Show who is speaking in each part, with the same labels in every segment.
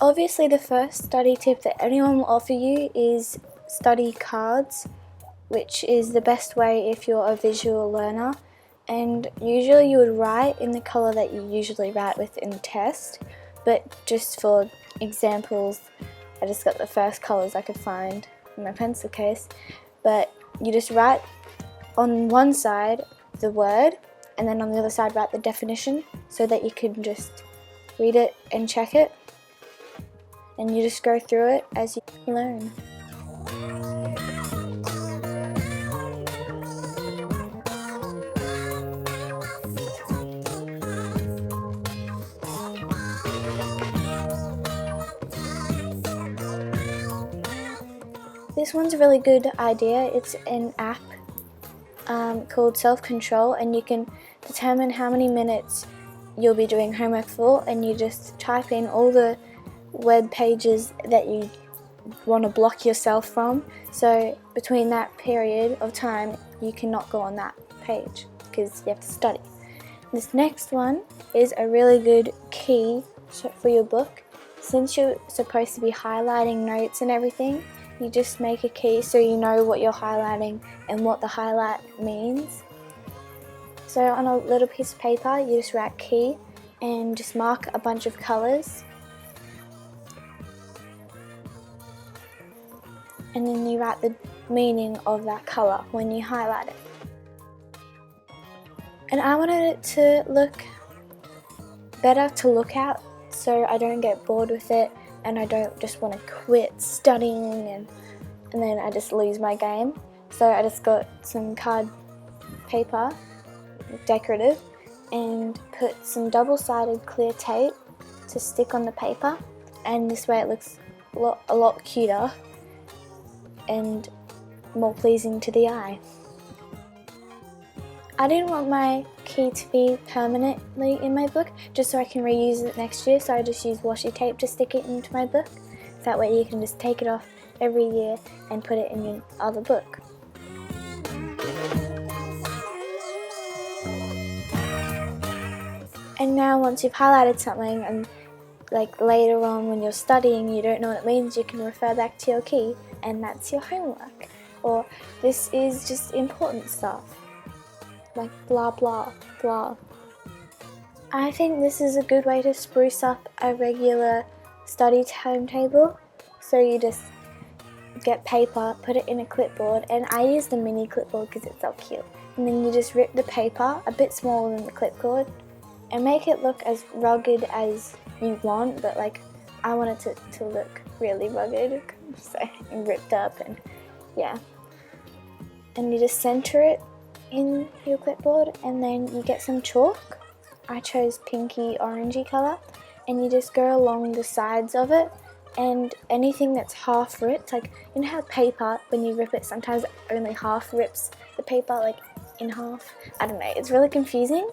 Speaker 1: Obviously the first study tip that anyone will offer you is study cards, which is the best way if you're a visual learner. And usually you would write in the colour that you usually write with in the test, but just for examples, I just got the first colours I could find in my pencil case. But you just write on one side the word, and then on the other side write the definition, so that you can just read it and check it, and you just go through it as you learn. This one's a really good idea. It's an app called Self-Control, and you can determine how many minutes you'll be doing homework for, and you just type in all the web pages that you want to block yourself from. So between that period of time you cannot go on that page because you have to study. This next one is a really good key for your book. Since you're supposed to be highlighting notes and everything, you just make a key so you know what you're highlighting and what the highlight means. So on a little piece of paper you just write key and just mark a bunch of colours, and then you write the meaning of that colour when you highlight it. And I wanted it to look better to look at, so I don't get bored with it and I don't just want to quit studying and then I just lose my game. So I just got some card paper, decorative, and put some double-sided clear tape to stick on the paper, and this way it looks a lot cuter and more pleasing to the eye. I didn't want my key to be permanently in my book, just so I can reuse it next year, so I just used washi tape to stick it into my book. That way you can just take it off every year and put it in your other book. And now once you've highlighted something and like later on when you're studying you don't know what it means, you can refer back to your key and that's your homework. Or this is just important stuff, like blah blah blah. I think this is a good way to spruce up a regular study timetable. So you just get paper, put it in a clipboard, and I use the mini clipboard because it's so cute. And then you just rip the paper a bit smaller than the clipboard and make it look as rugged as you want, but like I want it to look really rugged, so ripped up, and yeah. And you just center it in your clipboard, and then you get some chalk. I chose pinky orangey colour, and you just go along the sides of it, and anything that's half ripped, like you know how paper when you rip it sometimes only half rips the paper like in half. I don't know, it's really confusing,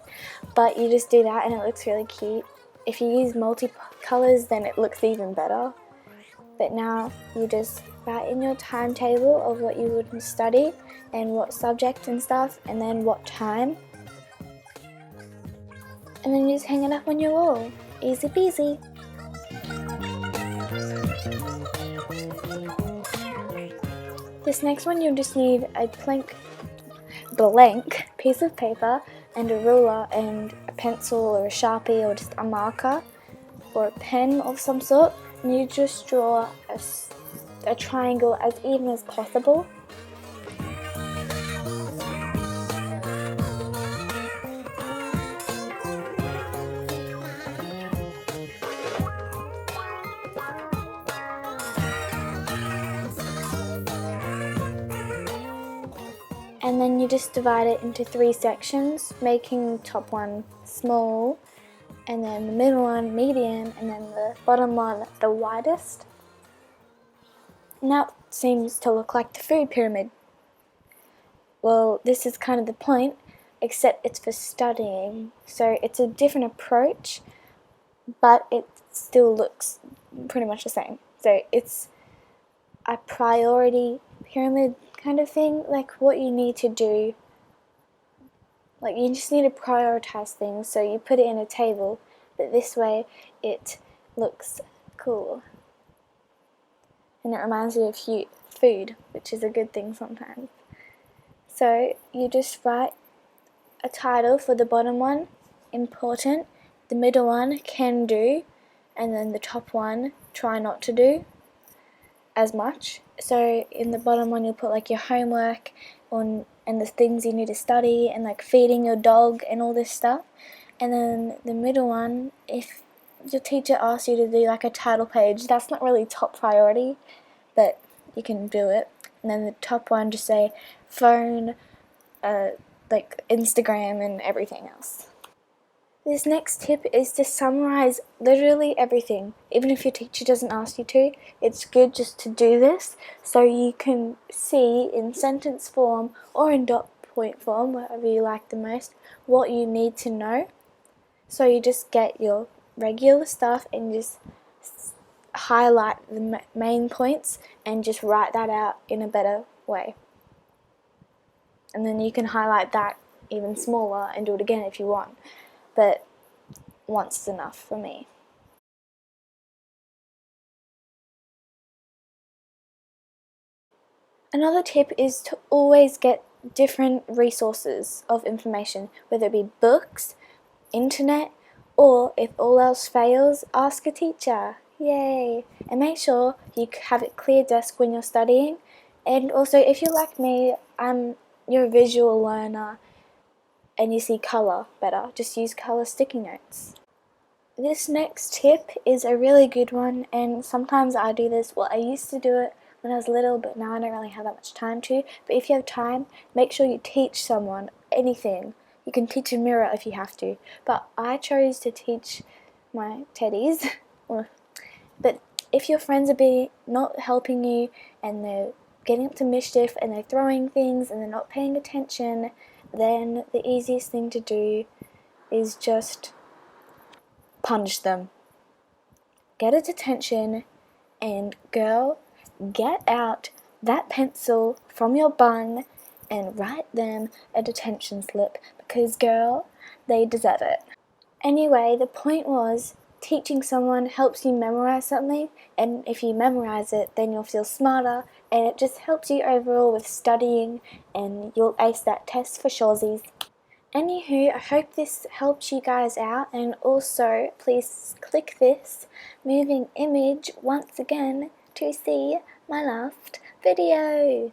Speaker 1: but you just do that and it looks really cute. If you use multi-colours then it looks even better. But now you just write in your timetable of what you would study and what subject and stuff, and then what time, and then you just hang it up on your wall. Easy peasy. This next one you'll just need a blank piece of paper and a ruler and a pencil or a Sharpie or just a marker or a pen of some sort, and you just draw a triangle as even as possible. And then you just divide it into 3 sections, making the top one small, and then the middle one medium, and then the bottom one the widest. Now it seems to look like the food pyramid. Well, this is kind of the point, except it's for studying. So it's a different approach, but it still looks pretty much the same. So it's a priority pyramid kind of thing, like what you need to do. Like you just need to prioritize things, so you put it in a table, but this way it looks cool. And it reminds you of food, which is a good thing sometimes. So you just write a title for the bottom one, important, the middle one, can do, and then the top one, try not to do as much. So in the bottom one you'll put like your homework on and the things you need to study and like feeding your dog and all this stuff. And then the middle one, if your teacher asks you to do like a title page, that's not really top priority, but you can do it. And then the top one, just say phone, like Instagram and everything else. This next tip is to summarize literally everything. Even if your teacher doesn't ask you to, it's good just to do this so you can see in sentence form or in dot point form, whatever you like the most, what you need to know. So you just get your regular stuff and just highlight the main points and just write that out in a better way. And then you can highlight that even smaller and do it again if you want. But once is enough for me. Another tip is to always get different resources of information, whether it be books, internet, or if all else fails, ask a teacher. Yay! And make sure you have a clear desk when you're studying. And also, if you're like me, you're a visual learner and you see colour better, just use colour sticky notes. This next tip is a really good one, and sometimes I do this. Well, I used to do it when I was little, but now I don't really have that much time to. But if you have time, make sure you teach someone anything. You can teach a mirror if you have to, but I chose to teach my teddies. But if your friends are not helping you and they're getting up to mischief and they're throwing things and they're not paying attention, then the easiest thing to do is just punish them. Get its attention, and girl, get out that pencil from your bun and write them a detention slip, because girl, they deserve it. Anyway, the point was, teaching someone helps you memorize something, and if you memorize it, then you'll feel smarter, and it just helps you overall with studying, and you'll ace that test for shoresies. Anywho, I hope this helps you guys out, and also please click this moving image once again to see my last video.